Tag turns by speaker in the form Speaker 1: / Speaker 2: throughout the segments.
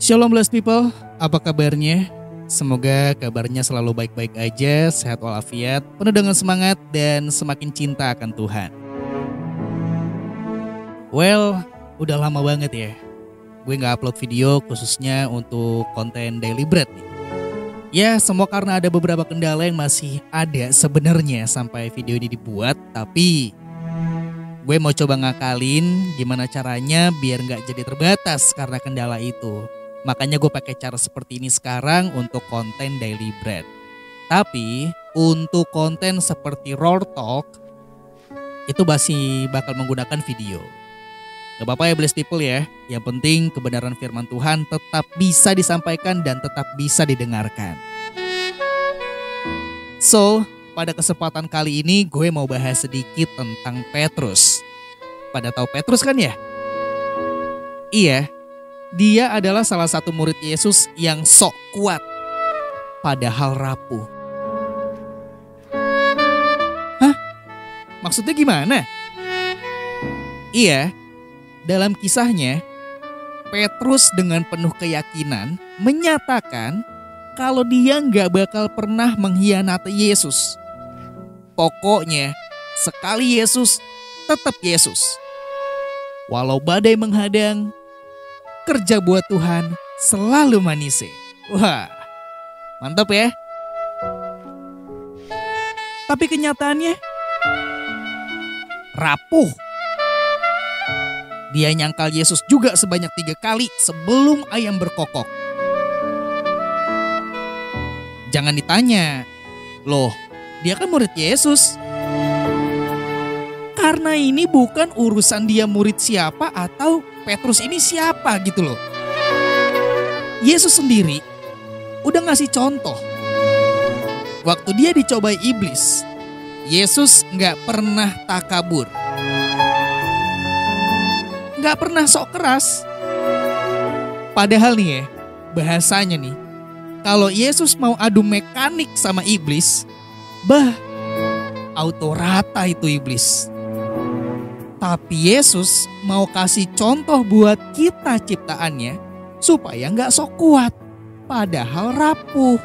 Speaker 1: Shalom blessed people, apa kabarnya? Semoga kabarnya selalu baik-baik aja, sehat walafiat, penuh dengan semangat dan semakin cinta akan Tuhan. Well, udah lama banget ya, gue gak upload video khususnya untuk konten Daily Bread nih. Ya semua karena ada beberapa kendala yang masih ada sebenarnya sampai video ini dibuat, tapi gue mau coba ngakalin gimana caranya biar gak jadi terbatas karena kendala itu. Makanya gue pakai cara seperti ini sekarang untuk konten Daily Bread. Tapi untuk konten seperti Roar Talk itu masih bakal menggunakan video. Gak apa-apa ya blessed people ya. Yang penting kebenaran firman Tuhan tetap bisa disampaikan dan tetap bisa didengarkan. So, pada kesempatan kali ini gue mau bahas sedikit tentang Petrus. Pada tahu Petrus kan ya? Iya. Dia adalah salah satu murid Yesus yang sok kuat, padahal rapuh. Hah? Maksudnya gimana? Iya, dalam kisahnya, Petrus dengan penuh keyakinan menyatakan kalau dia nggak bakal pernah mengkhianati Yesus. Pokoknya, sekali Yesus, tetap Yesus. Walau badai menghadang, kerja buat Tuhan selalu manis. Wah, mantap ya. Tapi kenyataannya rapuh. Dia nyangkal Yesus juga sebanyak 3 kali sebelum ayam berkokok. Jangan ditanya, loh dia kan murid Yesus. Karena ini bukan urusan dia murid siapa atau Petrus ini siapa gitu loh. Yesus sendiri udah ngasih contoh. Waktu dia dicobai iblis, Yesus gak pernah takabur. Gak pernah sok keras. Padahal nih ya, bahasanya nih, kalau Yesus mau adu mekanik sama iblis, auto rata itu iblis. Tapi Yesus mau kasih contoh buat kita ciptaannya supaya gak sok kuat, padahal rapuh.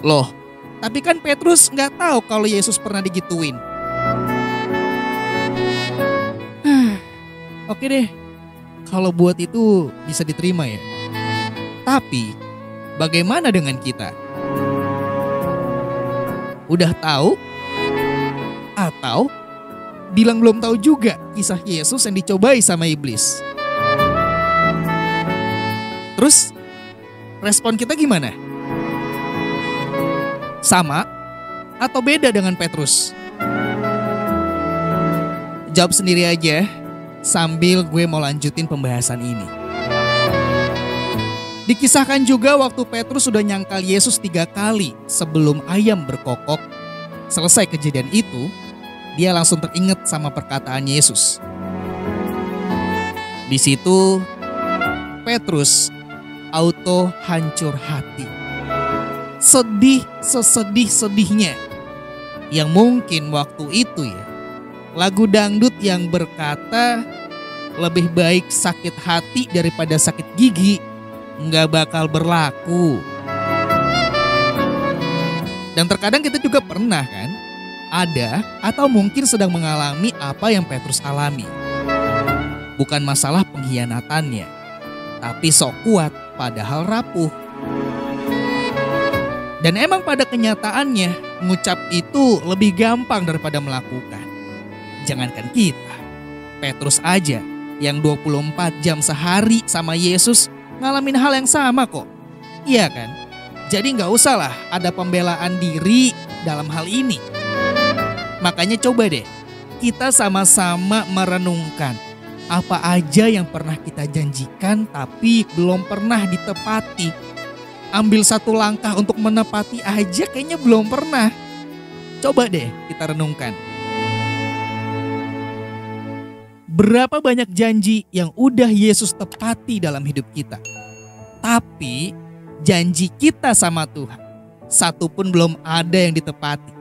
Speaker 1: Loh, tapi kan Petrus gak tahu kalau Yesus pernah digituin. Oke deh, kalau buat itu bisa diterima ya. Tapi bagaimana dengan kita? Udah tahu? Atau bilang belum tahu juga kisah Yesus yang dicobai sama iblis. Terus respon kita gimana? Sama atau beda dengan Petrus? Jawab sendiri aja sambil gue mau lanjutin pembahasan ini. Dikisahkan juga waktu Petrus sudah nyangkal Yesus 3 kali sebelum ayam berkokok. Selesai kejadian itu, dia langsung teringat sama perkataan Yesus. Di situ Petrus auto hancur hati. Sedih sesedih-sedihnya. Yang mungkin waktu itu ya, lagu dangdut yang berkata lebih baik sakit hati daripada sakit gigi nggak bakal berlaku. Dan terkadang kita juga pernah kan ada atau mungkin sedang mengalami apa yang Petrus alami. Bukan masalah pengkhianatannya, tapi sok kuat padahal rapuh. Dan emang pada kenyataannya ngucap itu lebih gampang daripada melakukan. Jangankan kita, Petrus aja yang 24 jam sehari sama Yesus ngalamin hal yang sama kok. Iya kan? Jadi gak usah lah ada pembelaan diri dalam hal ini. Makanya coba deh kita sama-sama merenungkan apa aja yang pernah kita janjikan tapi belum pernah ditepati. Ambil satu langkah untuk menepati aja kayaknya belum pernah. Coba deh kita renungkan. Berapa banyak janji yang udah Yesus tepati dalam hidup kita. Tapi janji kita sama Tuhan satu pun belum ada yang ditepati.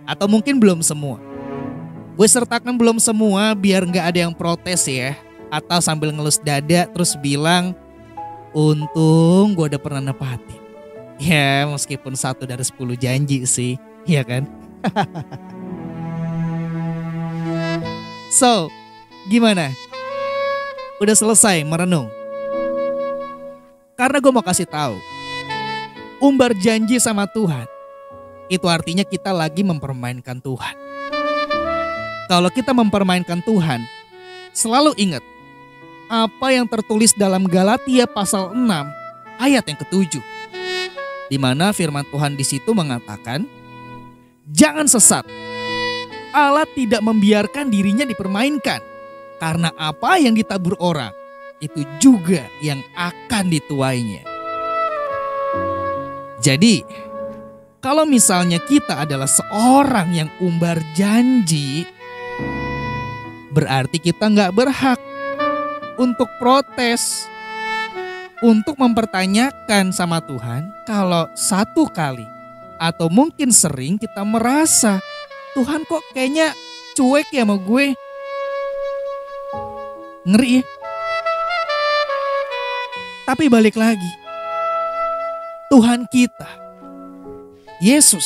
Speaker 1: Atau mungkin belum semua. Gue sertakan belum semua biar gak ada yang protes ya. Atau sambil ngelus dada terus bilang, untung gue udah pernah nepatin. Ya meskipun 1 dari 10 janji sih, ya kan? So, gimana? Udah selesai merenung? Karena gue mau kasih tahu, umbar janji sama Tuhan, itu artinya kita lagi mempermainkan Tuhan. Kalau kita mempermainkan Tuhan, selalu ingat apa yang tertulis dalam Galatia pasal 6 ayat yang ke-7. Di mana firman Tuhan di situ mengatakan, jangan sesat. Allah tidak membiarkan dirinya dipermainkan. Karena apa yang ditabur orang, itu juga yang akan dituainya. Jadi, kalau misalnya kita adalah seorang yang umbar janji, berarti kita nggak berhak untuk protes, untuk mempertanyakan sama Tuhan kalau satu kali atau mungkin sering kita merasa Tuhan kok kayaknya cuek ya sama gue. Ngeri ya. Tapi balik lagi, Tuhan kita, Yesus,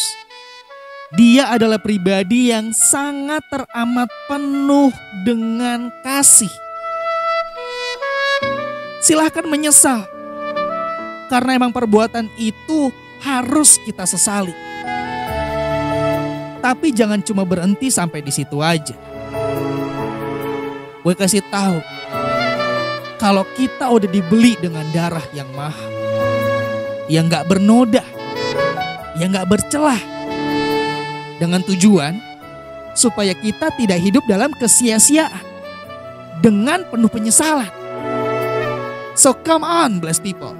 Speaker 1: dia adalah pribadi yang sangat teramat penuh dengan kasih. Silahkan menyesal, karena emang perbuatan itu harus kita sesali. Tapi jangan cuma berhenti sampai di situ aja. Gue kasih tahu, kalau kita udah dibeli dengan darah yang mahal, yang gak bernoda, yang gak bercelah, dengan tujuan supaya kita tidak hidup dalam kesia-siaan, dengan penuh penyesalan. So come on blessed people.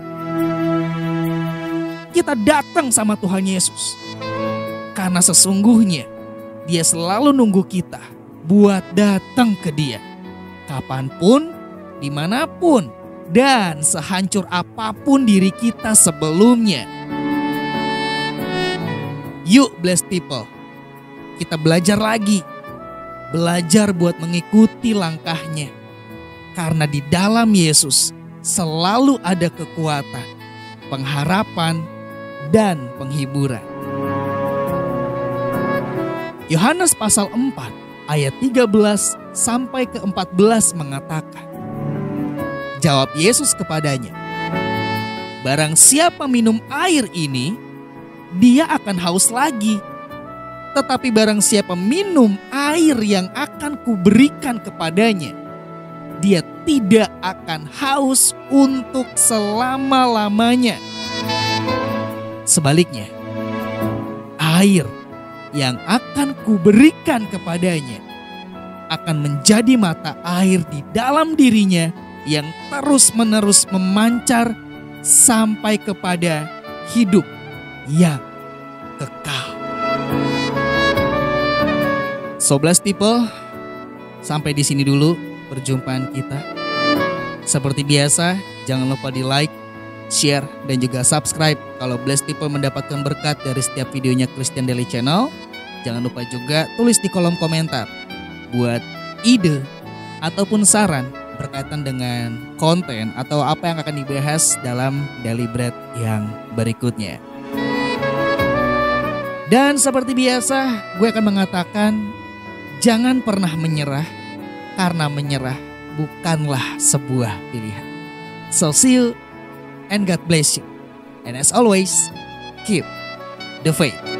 Speaker 1: Kita datang sama Tuhan Yesus. Karena sesungguhnya dia selalu nunggu kita buat datang ke dia. Kapanpun, dimanapun, dan sehancur apapun diri kita sebelumnya. Yuk blessed people, kita belajar lagi. Belajar buat mengikuti langkahnya. Karena di dalam Yesus selalu ada kekuatan, pengharapan, dan penghiburan. Yohanes pasal 4 ayat 13 sampai ke 14 mengatakan, jawab Yesus kepadanya, barang siapa minum air ini, dia akan haus lagi. Tetapi barang siapa minum air yang akan kuberikan kepadanya, dia tidak akan haus untuk selama-lamanya. Sebaliknya, air yang akan kuberikan kepadanya akan menjadi mata air di dalam dirinya yang terus-menerus memancar sampai kepada hidup yang kekal. So blessed people, sampai di sini dulu perjumpaan kita. Seperti biasa, jangan lupa di like, share, dan juga subscribe kalau blessed people mendapatkan berkat dari setiap videonya Christian Daily Channel. Jangan lupa juga tulis di kolom komentar buat ide ataupun saran berkaitan dengan konten atau apa yang akan dibahas dalam Daily Bread yang berikutnya. Dan seperti biasa, gue akan mengatakan jangan pernah menyerah, karena menyerah bukanlah sebuah pilihan. So see you and God bless you. And as always, keep the faith.